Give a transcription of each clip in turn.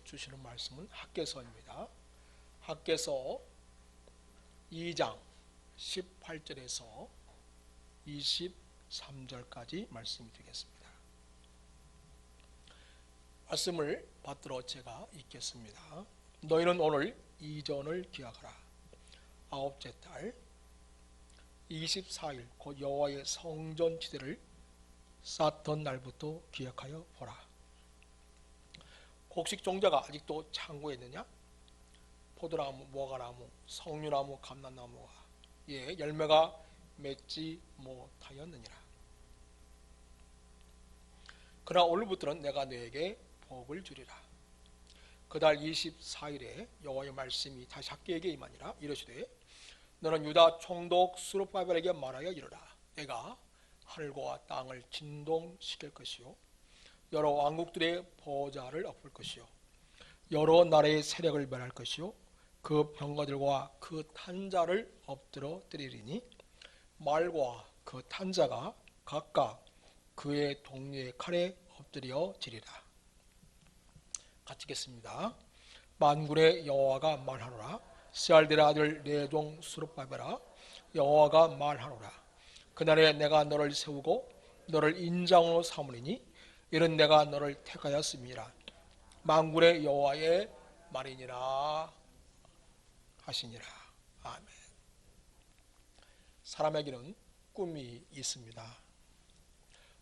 주시는 말씀은 학개서입니다. 학개서 2장 18절에서 23절까지 말씀이 되겠습니다. 말씀을 받들어 제가 읽겠습니다. 너희는 오늘 이전을 기억하라. 아홉째 달 24일 곧 여호와의 성전 지대를 쌓던 날부터 기억하여 보라. 곡식 종자가 아직도 창고에 있느냐? 포도나무, 무화과나무, 석류나무, 감람나무가 열매가 맺지 못하였느니라. 그러나 오늘부터는 내가 너에게 복을 주리라. 그달 24일에 여호와의 말씀이 다시 학개에게 임하니라. 이르시되 너는 유다 총독 스룹바벨에게 말하여 이르라. 내가 하늘과 땅을 진동시킬 것이요 여러 왕국들의 보좌를 엎을 것이요 여러 나라의 세력을 멸할 것이요 그 병거들과 그 탄자를 엎드러 때리리니 말과 그 탄자가 각각 그의 동료의 칼에 엎드려지리라. 같이 읽겠습니다. 만군의 여호와가 말하노라. 스알델의 아들 내 종 스룹바벨아, 여호와가 말하노라. 그날에 내가 너를 세우고 너를 인장으로 삼으리니 이는 내가 너를 택하였음이라. 만군의 여호와의 말이니라 하시니라. 아멘. 사람에게는 꿈이 있습니다.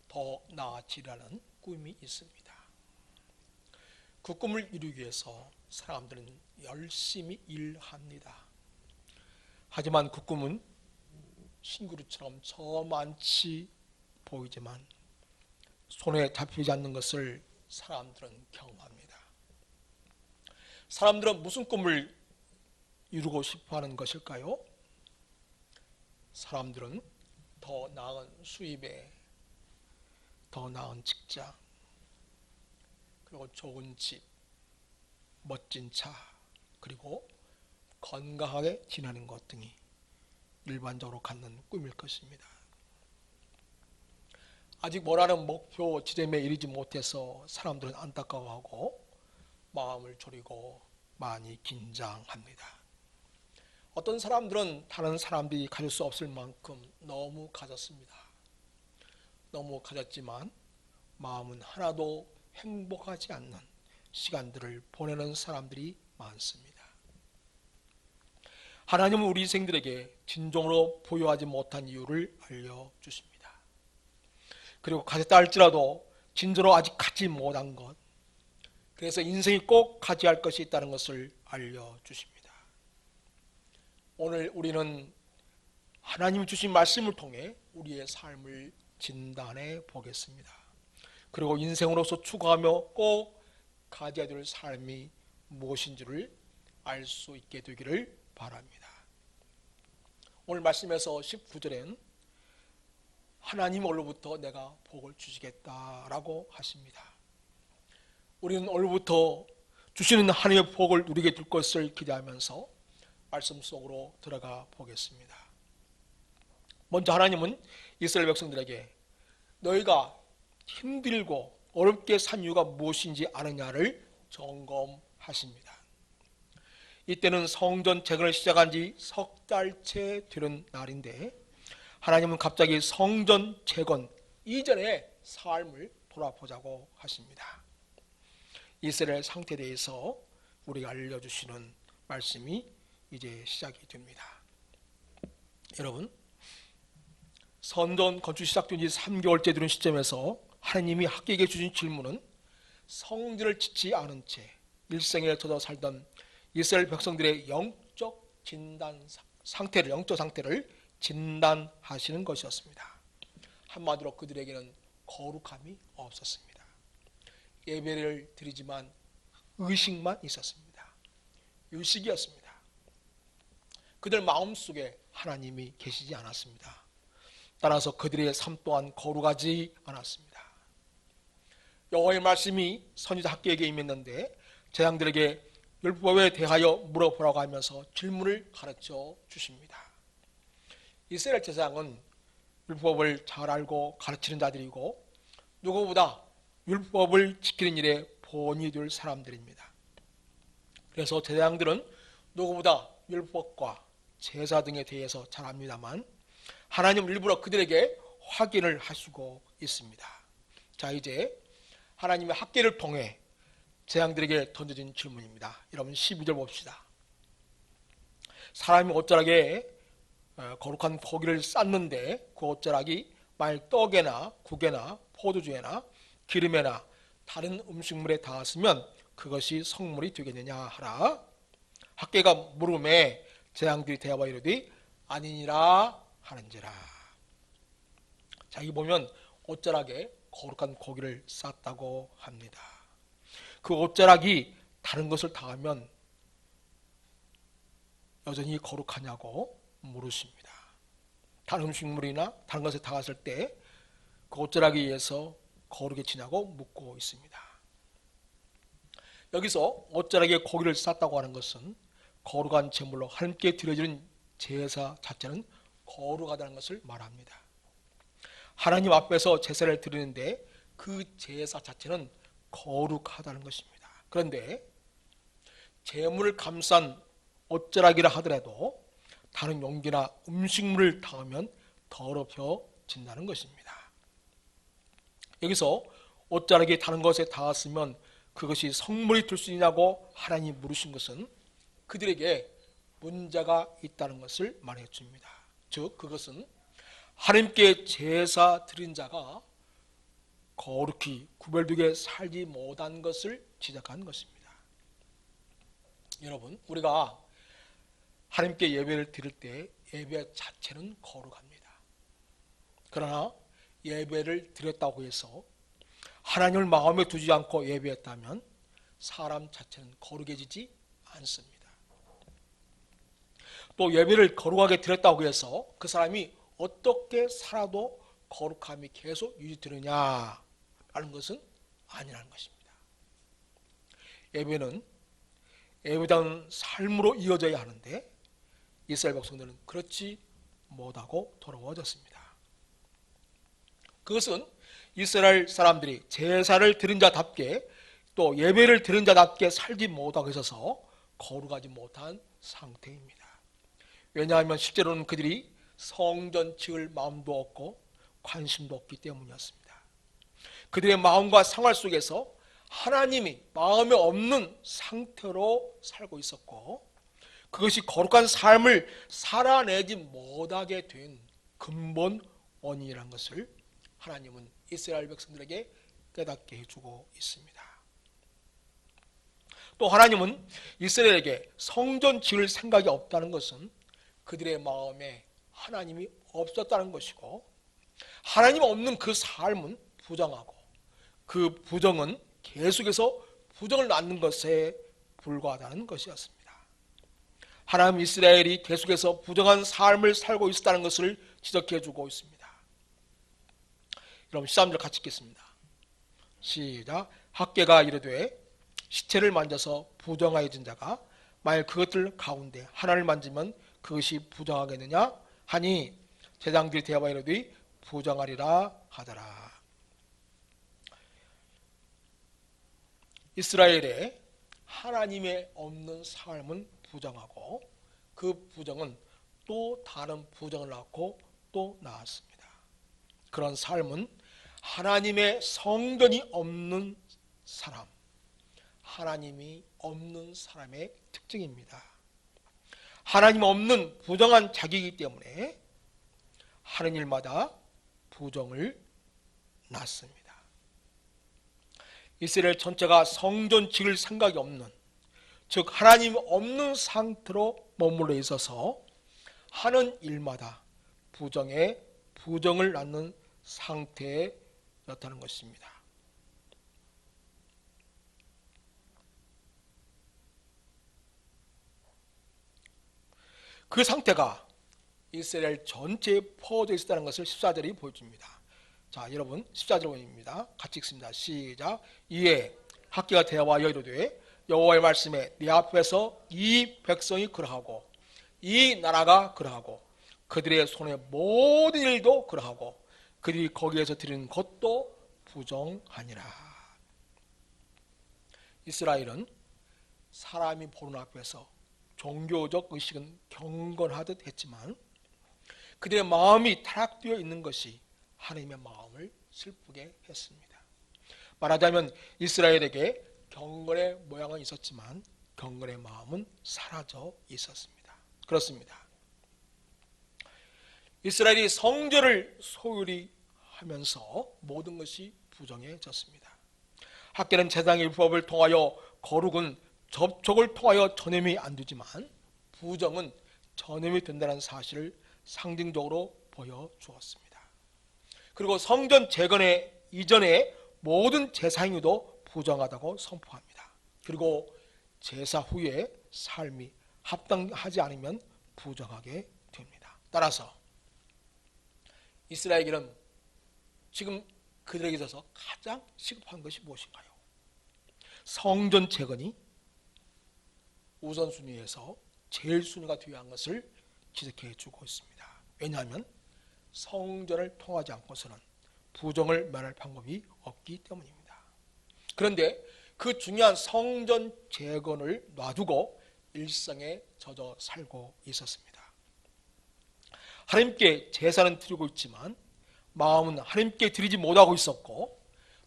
더 나아지라는 꿈이 있습니다. 그 꿈을 이루기 위해서 사람들은 열심히 일합니다. 하지만 그 꿈은 신구루처럼 저만치 보이지만 손에 잡히지 않는 것을 사람들은 경험합니다. 사람들은 무슨 꿈을 이루고 싶어하는 것일까요? 사람들은 더 나은 수입에, 더 나은 직장, 그리고 좋은 집, 멋진 차, 그리고 건강하게 지내는 것 등이 일반적으로 갖는 꿈일 것입니다. 아직 원하는 목표 지점에 이르지 못해서 사람들은 안타까워하고 마음을 졸이고 많이 긴장합니다. 어떤 사람들은 다른 사람들이 가질 수 없을 만큼 너무 가졌습니다. 너무 가졌지만 마음은 하나도 행복하지 않는 시간들을 보내는 사람들이 많습니다. 하나님은 우리 인생들에게 진정으로 부여하지 못한 이유를 알려주십니다. 그리고 가졌다 할지라도 진정으로 아직 갖지 못한 것, 그래서 인생이 꼭 가져야 할 것이 있다는 것을 알려주십니다. 오늘 우리는 하나님이 주신 말씀을 통해 우리의 삶을 진단해 보겠습니다. 그리고 인생으로서 추구하며 꼭 가져야 될 삶이 무엇인지를 알 수 있게 되기를 바랍니다. 오늘 말씀에서 19절엔 하나님 오늘부터 내가 복을 주시겠다라고 하십니다. 우리는 오늘부터 주시는 하나님의 복을 누리게 될 것을 기대하면서 말씀 속으로 들어가 보겠습니다. 먼저 하나님은 이스라엘 백성들에게 너희가 힘들고 어렵게 산 이유가 무엇인지 아느냐를 점검하십니다. 이때는 성전 재건을 시작한 지 석 달째 되는 날인데 하나님은 갑자기 성전 재건 이전의 삶을 돌아보자고 하십니다. 이스라엘 상태에 대해서 우리가 알려주시는 말씀이 이제 시작이 됩니다. 여러분, 성전 건축 시작된 지 3개월째 되는 시점에서 하나님이 학개에게 주신 질문은 성전을 짓지 않은 채 일생에 젖어 살던 이스라엘 백성들의 영적 상태를 진단하시는 것이었습니다. 한마디로 그들에게는 거룩함이 없었습니다. 예배를 드리지만 의식만 있었습니다. 유식이었습니다. 그들 마음속에 하나님이 계시지 않았습니다. 따라서 그들의 삶 또한 거룩하지 않았습니다. 여호와의 말씀이 선지자 학개에게 임했는데 제장들에게 율법에 대하여 물어보라고 하면서 질문을 가르쳐 주십니다. 이스라엘 제사장은 율법을 잘 알고 가르치는 자들이고 누구보다 율법을 지키는 일에 본이 될 사람들입니다. 그래서 제사장들은 누구보다 율법과 제사 등에 대해서 잘 압니다만 하나님은 일부러 그들에게 확인을 하시고 있습니다. 자, 이제 하나님의 학계를 통해 제사장들에게 던져진 질문입니다. 여러분 12절 봅시다. 사람이 옷자락에 거룩한 고기를 쌓는데 그 옷자락이 만일 떡에나 국에나 포도주에나 기름에나 다른 음식물에 닿았으면 그것이 성물이 되겠느냐 하라. 학계가 물음에 제사장들이 대답하여 이르되 아니니라 하는지라. 자, 여기 보면 옷자락에 거룩한 고기를 쌓았다고 합니다. 그 옷자락이 다른 것을 닿으면 여전히 거룩하냐고 물으십니다. 다른 음식물이나 다른 것에 닿았을 때 그 옷자락에 의해서 거룩해지냐고 묻고 있습니다. 여기서 옷자락에 고기를 쌓았다고 하는 것은 거룩한 제물로 하나님께 드려지는 제사 자체는 거룩하다는 것을 말합니다. 하나님 앞에서 제사를 드리는데 그 제사 자체는 거룩하다는 것입니다. 그런데 제물을 감싼 옷자락이라 하더라도 다른 용기나 음식물을 닿으면 더럽혀진다는 것입니다. 여기서 옷자락이 다른 것에 닿았으면 그것이 성물이 될 수 있냐고 하나님이 물으신 것은 그들에게 문제가 있다는 것을 말해 줍니다. 즉 그것은 하나님께 제사 드린 자가 거룩히 구별되게 살지 못한 것을 지적한 것입니다. 여러분, 우리가 하나님께 예배를 드릴 때 예배 자체는 거룩합니다. 그러나 예배를 드렸다고 해서 하나님을 마음에 두지 않고 예배했다면 사람 자체는 거룩해지지 않습니다. 또 예배를 거룩하게 드렸다고 해서 그 사람이 어떻게 살아도 거룩함이 계속 유지되느냐라는 것은 아니라는 것입니다. 예배는 예배다운 삶으로 이어져야 하는데 이스라엘 백성들은 그렇지 못하고 돌아와졌습니다. 그것은 이스라엘 사람들이 제사를 드린 자답게 또 예배를 드린 자답게 살지 못하고 있어서 거룩하지 못한 상태입니다. 왜냐하면 실제로는 그들이 성전 지을 마음도 없고 관심도 없기 때문이었습니다. 그들의 마음과 생활 속에서 하나님이 마음에 없는 상태로 살고 있었고 그것이 거룩한 삶을 살아내지 못하게 된 근본 원인이라는 것을 하나님은 이스라엘 백성들에게 깨닫게 해주고 있습니다. 또 하나님은 이스라엘에게 성전 지을 생각이 없다는 것은 그들의 마음에 하나님이 없었다는 것이고 하나님 없는 그 삶은 부정하고 그 부정은 계속해서 부정을 낳는 것에 불과하다는 것이었습니다. 하나님 이스라엘이 계속해서 부정한 삶을 살고 있었다는 것을 지적해 주고 있습니다. 여러분 13절 같이 읽겠습니다. 시작. 학계가 이르되 시체를 만져서 부정하여진 자가 만일 그것들 가운데 하나를 만지면 그것이 부정하겠느냐 하니 제사장들이 대답하여 이르되 부정하리라 하더라. 이스라엘의 하나님의 없는 삶은 부정하고 그 부정은 또 다른 부정을 낳고 또 낳았습니다. 그런 삶은 하나님의 성전이 없는 사람, 하나님이 없는 사람의 특징입니다. 하나님 없는 부정한 자기이기 때문에 하는 일마다 부정을 낳습니다. 이스라엘 전체가 성전 지을 생각이 없는, 즉 하나님 없는 상태로 머물러 있어서 하는 일마다 부정을 낳는 상태였다는 것입니다. 그 상태가 이스라엘 전체에 퍼져 있었다는 것을 14절이 보여줍니다. 자, 여러분 14절입니다. 같이 읽습니다. 시작. 이에 학기가 대화하여 이르되 여호와의 말씀에 네 앞에서 이 백성이 그러하고 이 나라가 그러하고 그들의 손의 모든 일도 그러하고 그들이 거기에서 드리는 것도 부정하니라. 이스라엘은 사람이 보는 앞에서 종교적 의식은 경건하듯 했지만 그들의 마음이 타락되어 있는 것이 하나님의 마음을 슬프게 했습니다. 말하자면 이스라엘에게 경건의 모양은 있었지만 경건의 마음은 사라져 있었습니다. 그렇습니다. 이스라엘이 성전을 소홀히 하면서 모든 것이 부정해졌습니다. 학계는 제사장의 율법을 통하여 거룩은 접촉을 통하여 전염이 안 되지만 부정은 전염이 된다는 사실을 상징적으로 보여주었습니다. 그리고 성전 재건의 이전에 모든 제사 행위도 부정하다고 선포합니다. 그리고 제사 후에 삶이 합당하지 않으면 부정하게 됩니다. 따라서 이스라엘에게는 지금 그들에게 있어서 가장 시급한 것이 무엇인가요? 성전 재건이 우선순위에서 제일 순위가 되어야 한 것을 지적해 주고 있습니다. 왜냐하면 성전을 통하지 않고서는 부정을 면할 방법이 없기 때문입니다. 그런데 그 중요한 성전 재건을 놔두고 일상에 젖어 살고 있었습니다. 하나님께 제사는 드리고 있지만 마음은 하나님께 드리지 못하고 있었고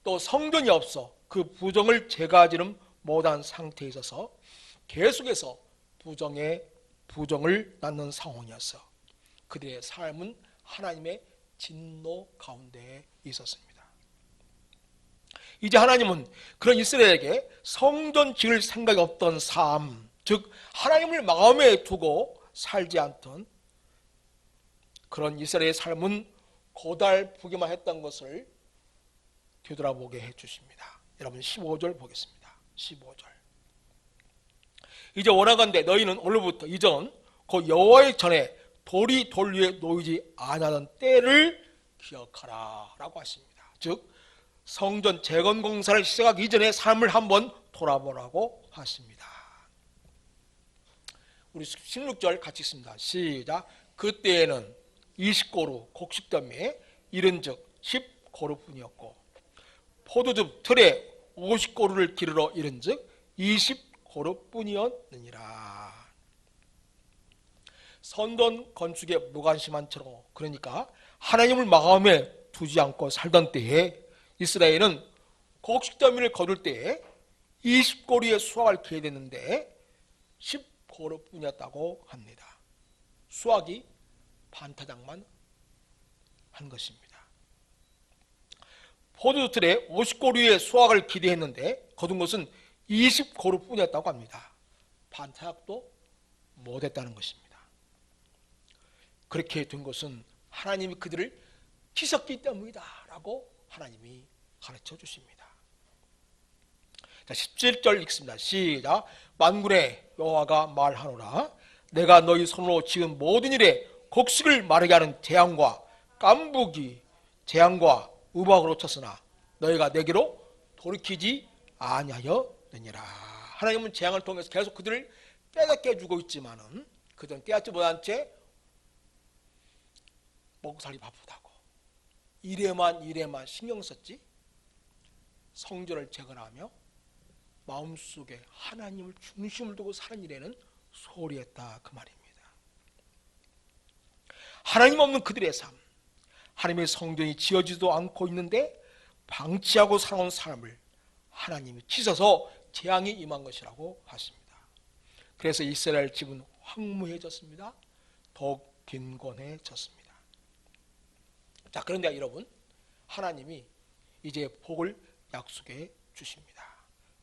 또 성전이 없어 그 부정을 제거하지는 못한 상태에 있어서 계속해서 부정을 낳는 상황이었어. 그들의 삶은 하나님의 진노 가운데 있었습니다. 이제 하나님은 그런 이스라엘에게 성전 지을 생각이 없던 삶, 즉 하나님을 마음에 두고 살지 않던 그런 이스라엘의 삶은 고달프기만 했던 것을 되돌아보게 해주십니다. 여러분 15절 보겠습니다. 15절. 이제 원하건대 너희는 오늘부터 이전 그 여호와의 전에 돌이 돌 위에 놓이지 아니하던 때를 기억하라 라고 하십니다. 즉 성전 재건 공사를 시작하기 이전의 삶을 한번 돌아보라고 하십니다. 우리 16절 같이 읽습니다. 시작. 그때에는 20고루 곡식더미에 70고루뿐이었고 포도즙 틀에 50고루를 기르러 이른즉 20고루뿐이었느니라. 선돈 건축에 무관심한 채로, 그러니까 하나님을 마음에 두지 않고 살던 때에 이스라엘은 곡식더미를 거둘 때에 20고루의 수확을 기해야 됐는데 10고루뿐이었다고 합니다. 수확이 반타작만 한 것입니다. 포도주틀에 50고루의 수확을 기대했는데 거둔 것은 20고루뿐이었다고 합니다. 반타작도 못했다는 것입니다. 그렇게 된 것은 하나님이 그들을 치셨기 때문이다 라고 하나님이 가르쳐 주십니다. 자, 17절 읽습니다. 시작. 만군의 여호와가 말하노라 내가 너희 손으로 지은 모든 일에 곡식을 마르게 하는 재앙과 깐부기 재앙과 우박으로 쳤으나 너희가 내게로 돌이키지 아니하였느니라. 하나님은 재앙을 통해서 계속 그들을 깨닫게 해주고 있지만은 그들은 깨닫지 못한 채 먹고 살기 바쁘다고 일에만 신경 썼지 성전을 재건하며 마음속에 하나님을 중심을 두고 사는 일에는 소홀히 했다 그 말입니다. 하나님 없는 그들의 삶, 하나님의 성전이 지어지지도 않고 있는데 방치하고 살아온 삶을 하나님이 치셔서 재앙이 임한 것이라고 하십니다. 그래서 이스라엘 집은 황무해졌습니다. 더욱 빈곤해졌습니다. 자, 그런데 여러분, 하나님이 이제 복을 약속해 주십니다.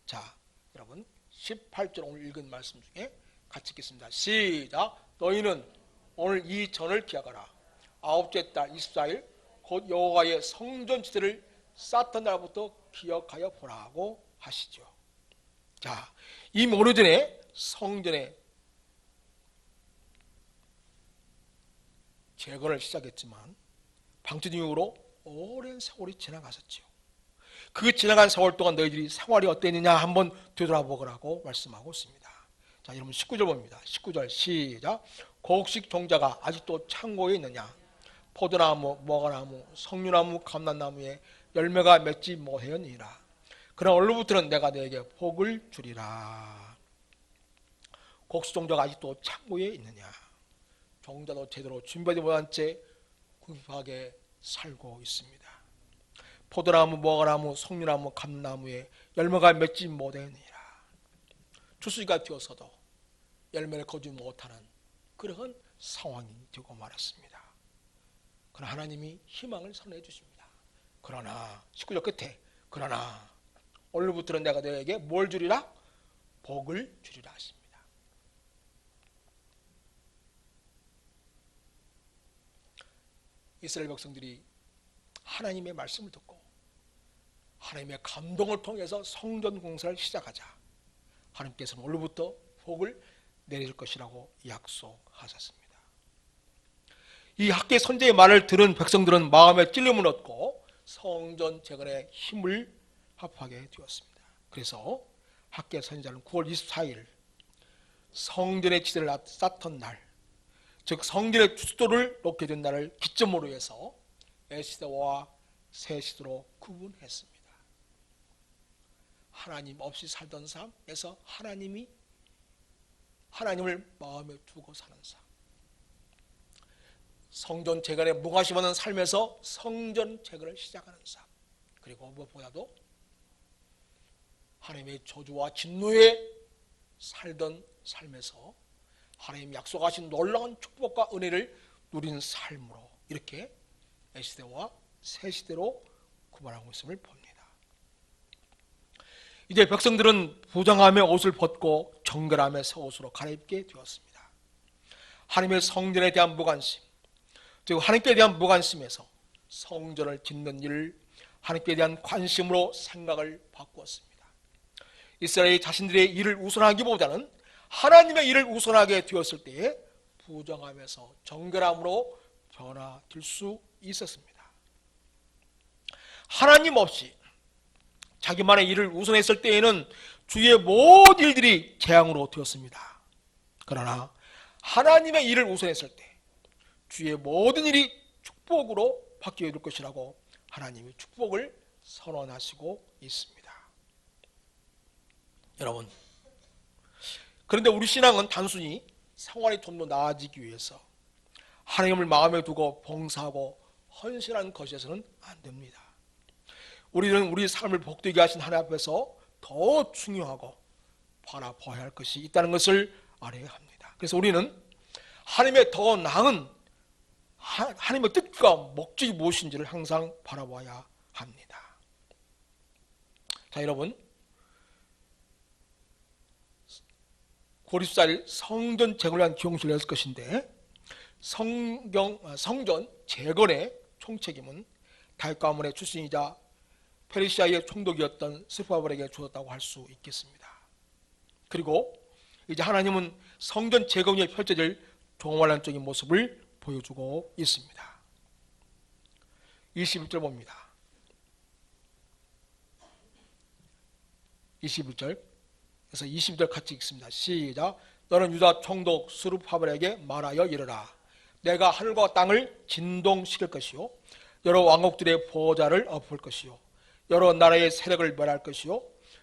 자, 여러분 18절 오늘 읽은 말씀 중에 같이 읽겠습니다. 시작. 너희는 오늘 이 전을 기억하라. 아홉째 달 24일 곧 여호와의 성전 지대를 쌓던 날부터 기억하여 보라고 하시죠. 자, 이 오래전에 성전의 재건을 시작했지만 방치된 이후로 오랜 세월이 지나갔었죠. 그 지나간 세월 동안 너희들이 생활이 어땠느냐 한번 되돌아보라고 말씀하고 있습니다. 자, 여러분 19절 봅니다. 19절 시작. 곡식 종자가 아직도 창고에 있느냐? 포도나무, 무화과나무, 석류나무, 감람나무에 열매가 맺지 못하였느니라. 그러나 오늘부터는 내가 너에게 복을 주리라. 곡수종자가 아직도 창고에 있느냐? 종자도 제대로 준비하지 못한 채 궁핍하게 살고 있습니다. 포도나무, 무화과나무, 송류나무, 감나무에 열매가 맺지 못하느니라. 추수기가 되어서도 열매를 거두지 못하는 그러한 상황이 되고 말았습니다. 그러나 하나님이 희망을 선언해 주십니다. 그러나 19절 끝에 그러나 오늘부터는 내가 너에게 뭘 주리라? 복을 주리라 하십니다. 이스라엘 백성들이 하나님의 말씀을 듣고 하나님의 감동을 통해서 성전 공사를 시작하자 하나님께서는 오늘부터 복을 내릴 것이라고 약속하셨습니다. 이 학계 선지의 말을 들은 백성들은 마음에 찔림을 얻고 성전 재건에 힘을 합하게 되었습니다. 그래서 학계 선지자는 9월 24일 성전의 지대를 쌓던 날, 즉 성전의 주도를 놓게 된 날을 기점으로 해서 애시대와 새시대로 구분했습니다. 하나님 없이 살던 삶에서 하나님을 마음에 두고 사는 삶, 성전 재건에 무관심하는 삶에서 성전 재건을 시작하는 삶, 그리고 무엇보다도 하나님의 저주와 진노에 살던 삶에서 하나님 약속하신 놀라운 축복과 은혜를 누린 삶으로 이렇게 애시대와 새시대로 구분하고 있음을 봅니다. 이제 백성들은 부정함의 옷을 벗고 정결함의 새 옷으로 갈아입게 되었습니다. 하나님의 성전에 대한 무관심, 즉 하나님께 대한 무관심에서 성전을 짓는 일을 하나님께 대한 관심으로 생각을 바꾸었습니다. 이스라엘이 자신들의 일을 우선하기보다는 하나님의 일을 우선하게 되었을 때에 부정함에서 정결함으로 변화될 수 있었습니다. 하나님 없이 자기만의 일을 우선했을 때에는 주위의 모든 일들이 재앙으로 되었습니다. 그러나 하나님의 일을 우선했을 때 주위의 모든 일이 축복으로 바뀌게 될 것이라고 하나님이 축복을 선언하시고 있습니다. 여러분, 그런데 우리 신앙은 단순히 생활이 좀 더 나아지기 위해서 하나님을 마음에 두고 봉사하고 헌신하는 것에서는 안 됩니다. 우리는 우리 삶을 복되게 하신 하나님 앞에서 더 중요하고 바라봐야 할 것이 있다는 것을 알아야 합니다. 그래서 우리는 하나님의 더 나은 하나님의 뜻과 목적이 무엇인지를 항상 바라봐야 합니다. 자, 여러분, 9월 24일 성전 재건을 위한 기용식을 열 것인데 성전 재건의 총책임은 다윗 가문의 출신이자 페르시아의 총독이었던 스룹바벨에게 주었다고 할 수 있겠습니다. 그리고 이제 하나님은 성전 재건 위에 펼쳐질 종말론적인 모습을 보여주고 있습니다. 21절 봅니다. 21절, 그래서 22절 같이 읽습니다. 시작. 너는 유다 총독 스룹바벨에게 말하여 이르라. 내가 하늘과 땅을 진동시킬 것이요 여러 왕국들의 보호자를 엎을 것이요 여러 나라의 세력을 멸할 것이요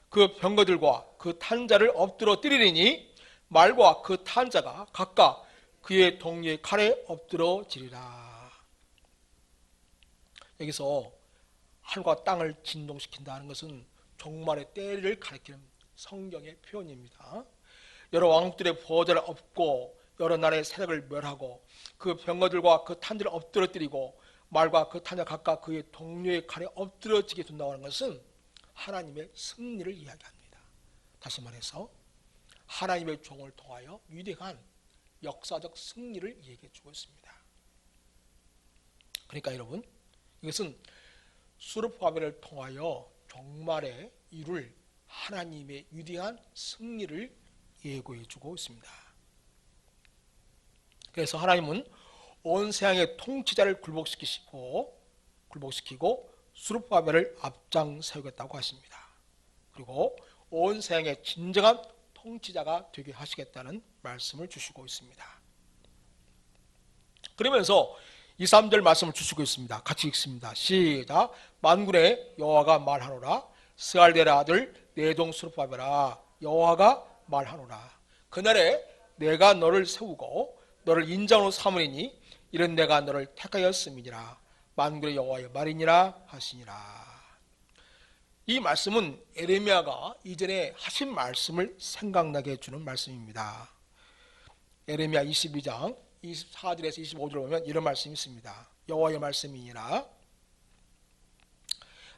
그 병거들과 그 탄자를 엎드러 때리리니 말과 그 탄자가 각각 그의 동료의 칼에 엎드러지리라. 여기서 하늘과 땅을 진동시킨다는 것은 종말의 때를 가리키는 성경의 표현입니다. 여러 왕국들의 보호자를 엎고 여러 나라의 세력을 멸하고 그 병거들과 그 탄자를 엎드러뜨리고 말과 그 탄자 각각 그의 동료의 칼에 엎드러지게 된다고 하는 것은 하나님의 승리를 이야기합니다. 다시 말해서 하나님의 종을 통하여 위대한 역사적 승리를 얘기해 주고 있습니다. 그러니까 여러분, 이것은 스룹바벨을 통하여 종말에 이룰 하나님의 위대한 승리를 예고해 주고 있습니다. 그래서 하나님은 온 세상의 통치자를 굴복시키고 스룹바벨을 앞장 세우겠다고 하십니다. 그리고 온 세상의 진정한 통치자가 되게 하시겠다는 말씀을 주시고 있습니다. 그러면서 2, 3절 말씀을 주시고 있습니다. 같이 읽습니다. 시작. 만군의 여호와가 말하노라. 스알델의 아들 내종 스룹바벨아, 여호와가 말하노라. 그날에 내가 너를 세우고 너를 인장으로 삼으리니 이런 내가 너를 택하였음이니라. 만군의 여호와의 말이니라 하시니라. 이 말씀은 에레미야가 이전에 하신 말씀을 생각나게 해주는 말씀입니다. 에레미야 22장 24절에서 25절을 보면 이런 말씀이 있습니다. 여호와의 말씀이니라.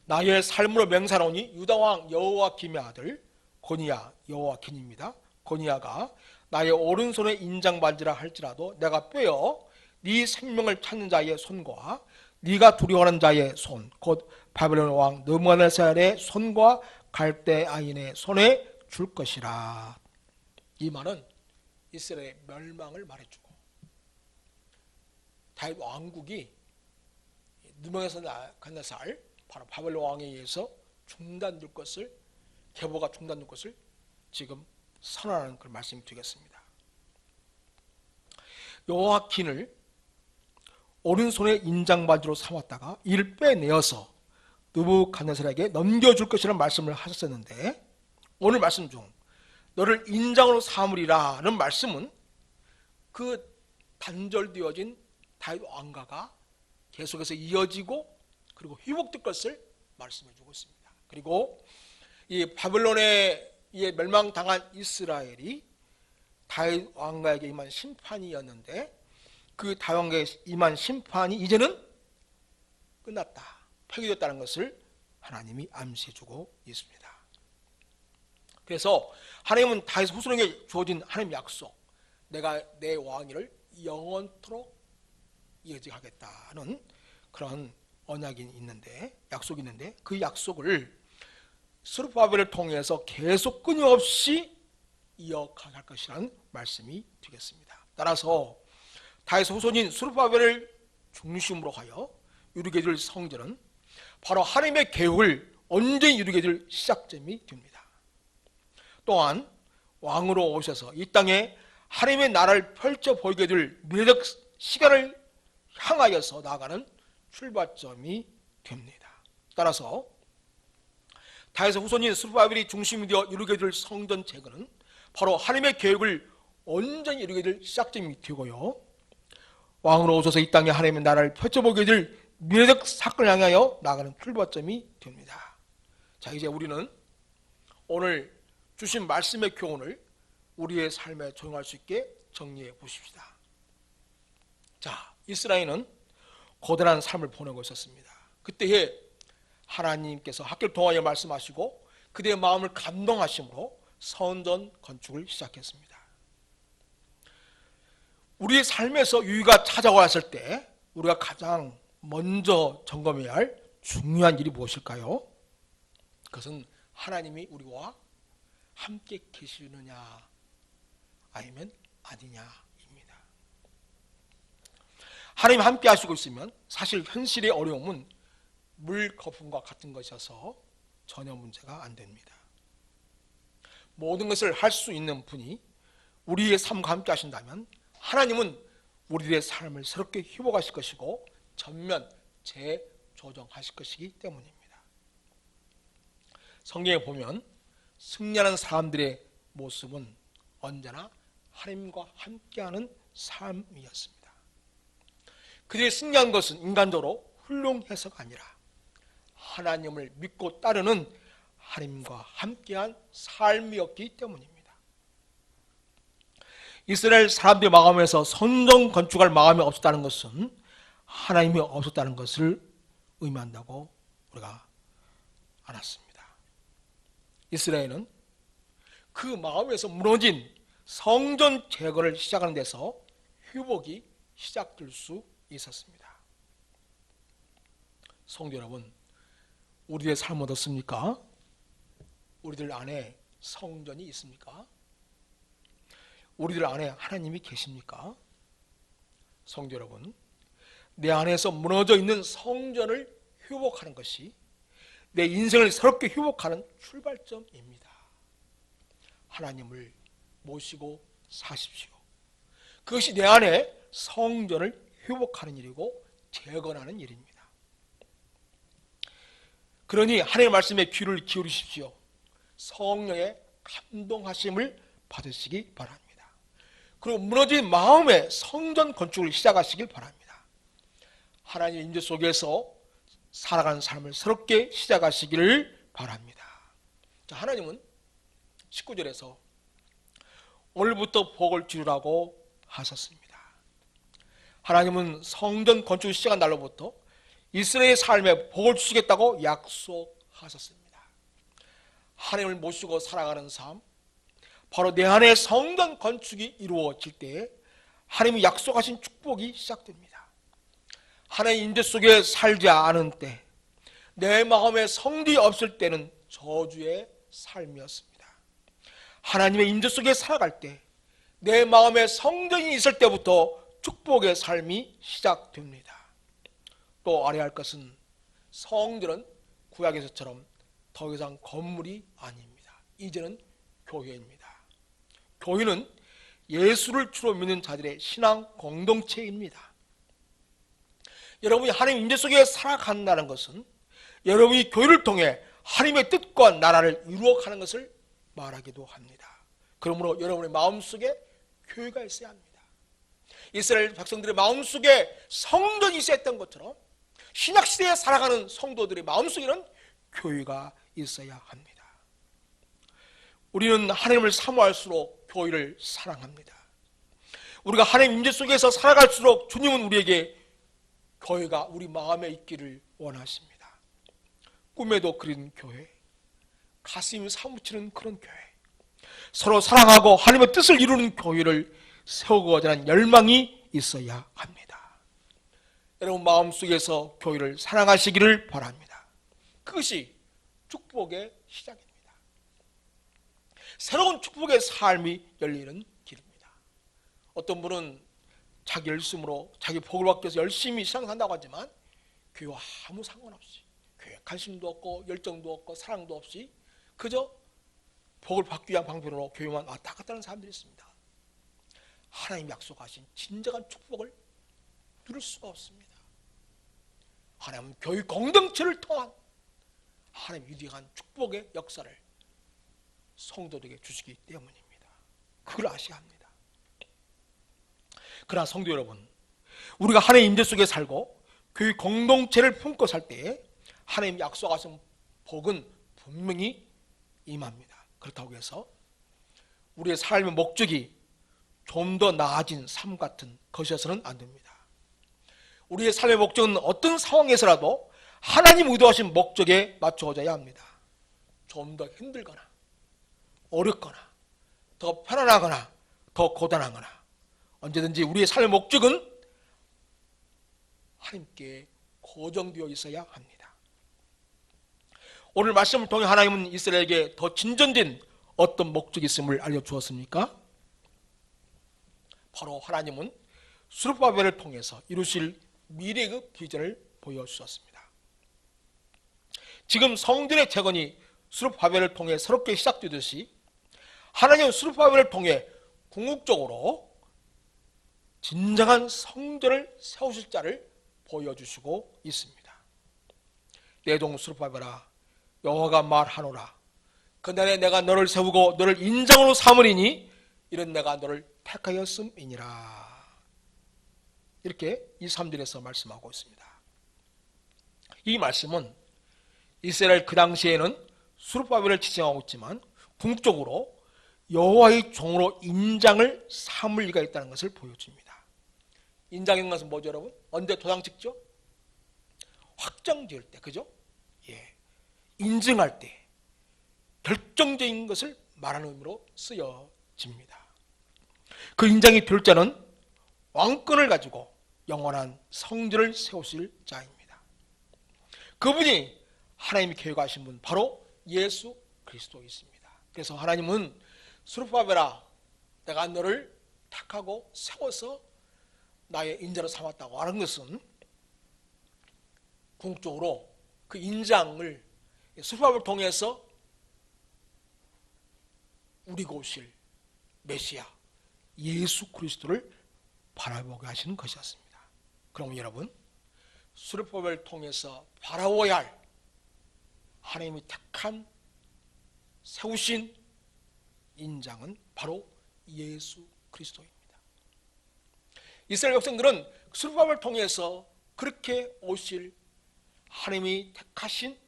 나의 삶으로 맹세하노니 유다왕 여호와김의 아들 고니야, 여호와김입니다. 고니야가 나의 오른손에 인장반지라 할지라도 내가 빼어 네 생명을 찾는 자의 손과 네가 두려워하는 자의 손, 곧 바벨론 왕 느부갓네살의 손과 갈대아인의 손에 줄 것이라. 이 말은 이스라엘의 멸망을 말해주고 다윗 왕국이 느부갓네살 바로 바벨론 왕에 의해서 중단될 것을, 계보가 중단될 것을 지금 선언하는 그런 말씀이 되겠습니다. 여호와킨을 오른손에 인장반지로 삼았다가 이를 빼내어서 느부갓네살에게 넘겨줄 것이라는 말씀을 하셨었는데, 오늘 말씀 중 너를 인장으로 삼으리라는 말씀은 그 단절되어진 다윗 왕가가 계속해서 이어지고 그리고 회복될 것을 말씀해 주고 있습니다. 그리고 이 바벨론에 멸망당한 이스라엘이 다윗 왕가에게 임한 심판이었는데, 그 다윗 왕가에 임한 심판이 이제는 끝났다, 폐기됐다는 것을 하나님이 암시해 주고 있습니다. 그래서 하나님은 다윗 후손에게 주어진 하나님 약속, 내가 내 왕위를 영원토록 이어지하겠다는 그런 언약이 있는데, 약속이 있는데, 그 약속을 스룹바벨을 통해서 계속 끊임없이 이어가게 할 것이라는 말씀이 되겠습니다. 따라서 다윗 후손인 스룹바벨을 중심으로 하여 이루게 될 성전은 바로 하나님의 계획을 온전히 이루게 될 시작점이 됩니다. 또한 왕으로 오셔서 이 땅에 하나님의 나라를 펼쳐 보이게 될 미래적 시간을 향하여서 나아가는 출발점이 됩니다. 따라서 다윗의 후손인 스룹바벨이 중심이 되어 이루게 될 성전 재건은 바로 하나님의 계획을 온전히 이루게 될 시작점이 되고요, 왕으로 오셔서 이 땅에 하나님의 나라를 펼쳐보게 될 미래적 사건을 향하여 나아가는 출발점이 됩니다. 자, 이제 우리는 오늘 주신 말씀의 교훈을 우리의 삶에 적용할 수 있게 정리해 보십시다. 자, 이스라엘은 고단한 삶을 보내고 있었습니다. 그때에 하나님께서 학교를 통하여 말씀하시고 그들의 마음을 감동하심으로 성전 건축을 시작했습니다. 우리의 삶에서 유의가 찾아왔을 때 우리가 가장 먼저 점검해야 할 중요한 일이 무엇일까요? 그것은 하나님이 우리와 함께 계시느냐 아니면 아니냐입니다. 하나님 함께 하시고 있으면 사실 현실의 어려움은 물 거품과 같은 것이어서 전혀 문제가 안 됩니다. 모든 것을 할 수 있는 분이 우리의 삶과 함께 하신다면 하나님은 우리들의 삶을 새롭게 회복하실 것이고 전면 재조정하실 것이기 때문입니다. 성경에 보면 승리하는 사람들의 모습은 언제나 하나님과 함께하는 삶이었습니다. 그들이 승리한 것은 인간적으로 훌륭해서가 아니라 하나님을 믿고 따르는 하나님과 함께한 삶이었기 때문입니다. 이스라엘 사람들의 마음에서 성전 건축할 마음이 없었다는 것은 하나님이 없었다는 것을 의미한다고 우리가 알았습니다. 이스라엘은 그 마음에서 무너진 성전 재건을 시작하는 데서 회복이 시작될 수 있었습니다. 성도 여러분, 우리의 삶은 어떻습니까? 우리들 안에 성전이 있습니까? 우리들 안에 하나님이 계십니까? 성도 여러분, 내 안에서 무너져 있는 성전을 회복하는 것이 내 인생을 새롭게 회복하는 출발점입니다. 하나님을 모시고 사십시오. 그것이 내 안에 성전을 회복하는 일이고 재건하는 일입니다. 그러니 하나님의 말씀에 귀를 기울이십시오. 성령의 감동하심을 받으시기 바랍니다. 그리고 무너진 마음의 성전 건축을 시작하시길 바랍니다. 하나님의 임재 속에서 살아가는 삶을 새롭게 시작하시기를 바랍니다. 자, 하나님은 19절에서 오늘부터 복을 주라고 하셨습니다. 하나님은 성전 건축을 시작한 날로부터 이스라엘의 삶에 복을 주시겠다고 약속하셨습니다. 하나님을 모시고 살아가는 삶, 바로 내 안에 성전 건축이 이루어질 때에 하나님이 약속하신 축복이 시작됩니다. 하나님의 임재 속에 살지 않은 때, 내 마음에 성전이 없을 때는 저주의 삶이었습니다. 하나님의 임재 속에 살아갈 때, 내 마음에 성전이 있을 때부터 축복의 삶이 시작됩니다. 또 알아야 할 것은 성전은 구약에서처럼 더 이상 건물이 아닙니다. 이제는 교회입니다. 교회는 예수를 주로 믿는 자들의 신앙 공동체입니다. 여러분이 하나님 임재 속에 살아간다는 것은 여러분이 교회를 통해 하나님의 뜻과 나라를 이루어가는 것을 말하기도 합니다. 그러므로 여러분의 마음속에 교회가 있어야 합니다. 이스라엘 백성들의 마음속에 성전이 있었던 것처럼 신약시대에 살아가는 성도들의 마음속에는 교회가 있어야 합니다. 우리는 하나님을 사모할수록 교회를 사랑합니다. 우리가 하나님 임재 속에서 살아갈수록 주님은 우리에게 교회가 우리 마음에 있기를 원하십니다. 꿈에도 그린 교회, 가슴이 사무치는 그런 교회, 서로 사랑하고 하나님의 뜻을 이루는 교회를 세우고자 하는 열망이 있어야 합니다. 여러분 마음속에서 교회를 사랑하시기를 바랍니다. 그것이 축복의 시작입니다. 새로운 축복의 삶이 열리는 길입니다. 어떤 분은 자기 열심으로 자기 복을 받기 위해서 열심히 신앙한다고 하지만 교회와 아무 상관없이, 교회 관심도 없고 열정도 없고 사랑도 없이 그저 복을 받기 위한 방편으로 교회만 왔다 갔다 하는 사람들이 있습니다. 하나님 약속하신 진정한 축복을 누릴 수가 없습니다. 하나님은 교회 공동체를 통한 하나님 위대한 축복의 역사를 성도들에게 주시기 때문입니다. 그걸 아셔야 합니다. 그러나 성도 여러분, 우리가 하나님 임재 속에 살고 교회 공동체를 품고 살 때에 하나님 약속하신 복은 분명히 임합니다. 그렇다고 해서 우리의 삶의 목적이 좀 더 나아진 삶 같은 것이어서는 안 됩니다. 우리의 삶의 목적은 어떤 상황에서라도 하나님 의도하신 목적에 맞춰져야 합니다. 좀 더 힘들거나 어렵거나 더 편안하거나 더 고단하거나 언제든지 우리의 삶의 목적은 하나님께 고정되어 있어야 합니다. 오늘 말씀을 통해 하나님은 이스라엘에게 더 진전된 어떤 목적이 있음을 알려주었습니까? 바로 하나님은 스룹바벨을 통해서 이루실 미래의 비전을 보여주셨습니다. 지금 성전의 재건이 스룹바벨을 통해 새롭게 시작되듯이 하나님은 스룹바벨을 통해 궁극적으로 진정한 성전을 세우실 자를 보여주시고 있습니다. 내 종 스룹바벨아, 여호와가 말하노라. 그날에 내가 너를 세우고 너를 인장으로 삼으리니 이런 내가 너를 택하였음이니라. 이렇게 이 3절에서 말씀하고 있습니다. 이 말씀은 이스라엘 그 당시에는 스룹바벨을 지칭하고 있지만 궁극적으로 여호와의 종으로 인장을 삼을 리가 있다는 것을 보여줍니다. 인장인 것은 뭐죠, 여러분? 언제 도장 찍죠? 확정 지을 때, 그죠? 예. 인증할 때 결정적인 것을 말하는 의미로 쓰여집니다. 그 인장이 될 자는 왕권을 가지고 영원한 성전을 세우실 자입니다. 그분이 하나님이 계획하신 분, 바로 예수 그리스도이십니다. 그래서 하나님은 스룹바벨아, 내가 너를 택하고 세워서 나의 인자로 삼았다고 하는 것은 궁극적으로 그 인장을 스룹바벨을 통해서 우리가 오실 메시아 예수 그리스도를 바라보게 하시는 것이었습니다. 그럼 여러분, 스룹바벨을 통해서 바라보아야 할 하나님이 택한 세우신 인장은 바로 예수 그리스도입니다. 이스라엘 백성들은 수르바벨을 통해서 그렇게 오실 하나님이 택하신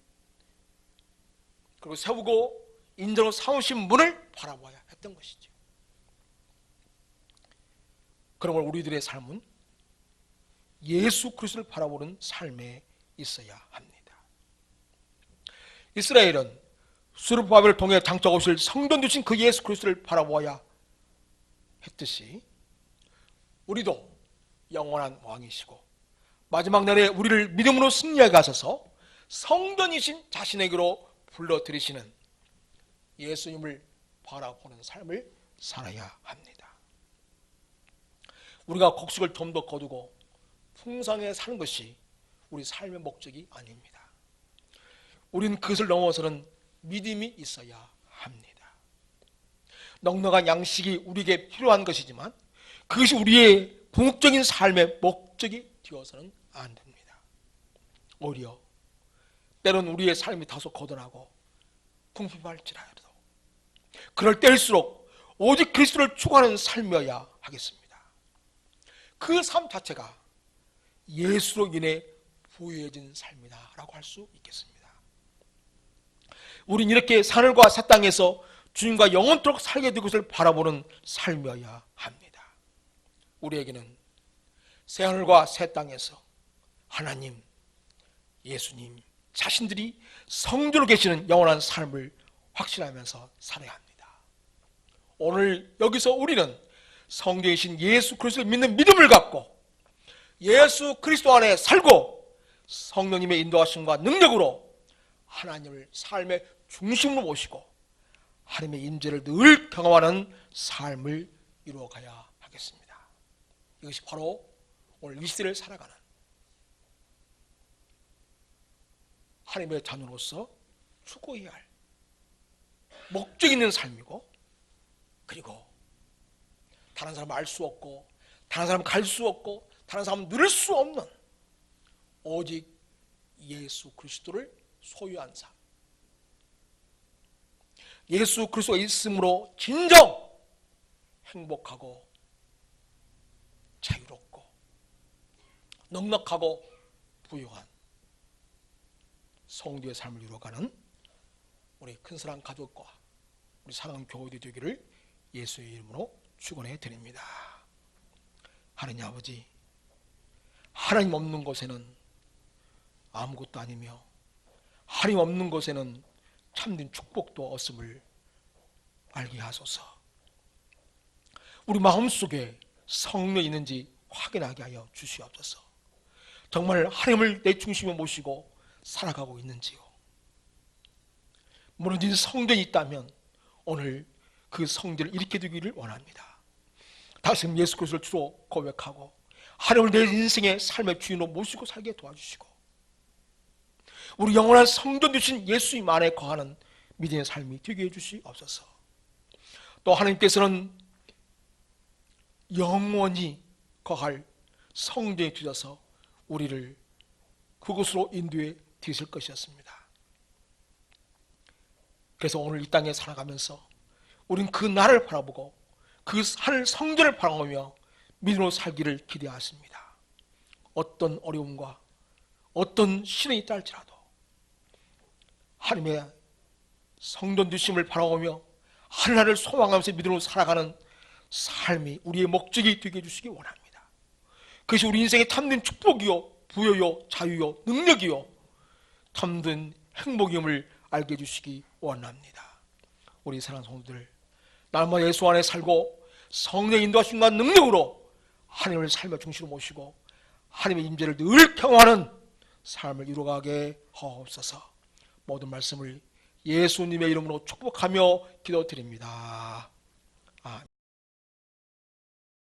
그리고 세우고 인정으로 삼으신 문을 바라봐야 했던 것이죠. 그러므로 우리들의 삶은 예수 그리스도를 바라보는 삶에 있어야 합니다. 이스라엘은 수르바벨을 통해 장차 오실 성전 주신 그 예수 그리스도를 바라보아야 했듯이 우리도 영원한 왕이시고 마지막 날에 우리를 믿음으로 승리하게 하셔서 성전이신 자신에게로 불러들이시는 예수님을 바라보는 삶을 살아야 합니다. 우리가 곡식을 좀 더 거두고 풍성하게 사는 것이 우리 삶의 목적이 아닙니다. 우리는 그것을 넘어서는 믿음이 있어야 합니다. 넉넉한 양식이 우리에게 필요한 것이지만 그것이 우리의 궁극적인 삶의 목적이 되어서는 안 됩니다. 오히려 때로는 우리의 삶이 다소 고단하고 궁핍할지라도 그럴 때일수록 오직 그리스도를 추구하는 삶이어야 하겠습니다. 그 삶 자체가 예수로 인해 부유해진 삶이다 라고 할 수 있겠습니다. 우린 이렇게 하늘과 새 땅에서 주님과 영원토록 살게 될 것을 바라보는 삶이어야 합니다. 우리에게는 새 하늘과 새 땅에서 하나님, 예수님 자신들이 성전으로 계시는 영원한 삶을 확신하면서 살아야 합니다. 오늘 여기서 우리는 성경이신 예수 그리스도를 믿는 믿음을 갖고 예수 그리스도 안에 살고 성령님의 인도하심과 능력으로 하나님을 삶의 중심으로 모시고 하나님의 임재를 늘 경험하는 삶을 이루어가야 하겠습니다. 이것이 바로 오늘 이 시대를 살아가는 하나님의 자녀로서 추구해야 할 목적 있는 삶이고, 그리고 다른 사람 알 수 없고 다른 사람 갈 수 없고 다른 사람 누릴 수 없는 오직 예수 그리스도를 소유한 삶, 예수 그리스도가 있음으로 진정 행복하고 자유롭고 넉넉하고 부유한 성도의 삶을 이루어가는 우리 큰사랑 가족과 우리 사랑하는 교우들이 되기를 예수의 이름으로 축원해 드립니다. 하나님 아버지, 하나님 없는 곳에는 아무것도 아니며 하나님 없는 곳에는 참된 축복도 없음을 알게 하소서. 우리 마음속에 성령이 있는지 확인하게 하여 주시옵소서. 정말 하나님을 내 중심에 모시고 살아가고 있는지요. 무너진 성전이 있다면 오늘 그 성전을 일으켜두기를 원합니다. 다시 예수 그리스도를 주로 고백하고 하나님을 내 인생의 삶의 주인으로 모시고 살게 도와주시고 우리 영원한 성전 되신 예수님 안에 거하는 믿음의 삶이 되게 해주시옵소서. 또 하나님께서는 영원히 거할 성전에 주셔서 우리를 그곳으로 인도해 드실 것이었습니다. 그래서 오늘 이 땅에 살아가면서 우린 그 날을 바라보고 그 하늘 성전을 바라보며 믿음으로 살기를 기대하십니다. 어떤 어려움과 어떤 시련이 있다 할지라도 하나님의 성전 주심을 바라보며 하늘나라를 소망하면서 믿음으로 살아가는 삶이 우리의 목적이 되게 해주시기 원합니다. 그것이 우리 인생의 참된 축복이요 부여요 자유요 능력이요 참된 행복임을 알게 해주시기 원합니다. 우리 사랑하는 성도들, 날마다 예수 안에 살고 성령의 인도하심과 능력으로 하나님을 삶의 중심으로 모시고 하나님의 임재를 늘 경험하는 삶을 이루어가게 하옵소서. 모든 말씀을 예수님의 이름으로 축복하며 기도드립니다. 아멘.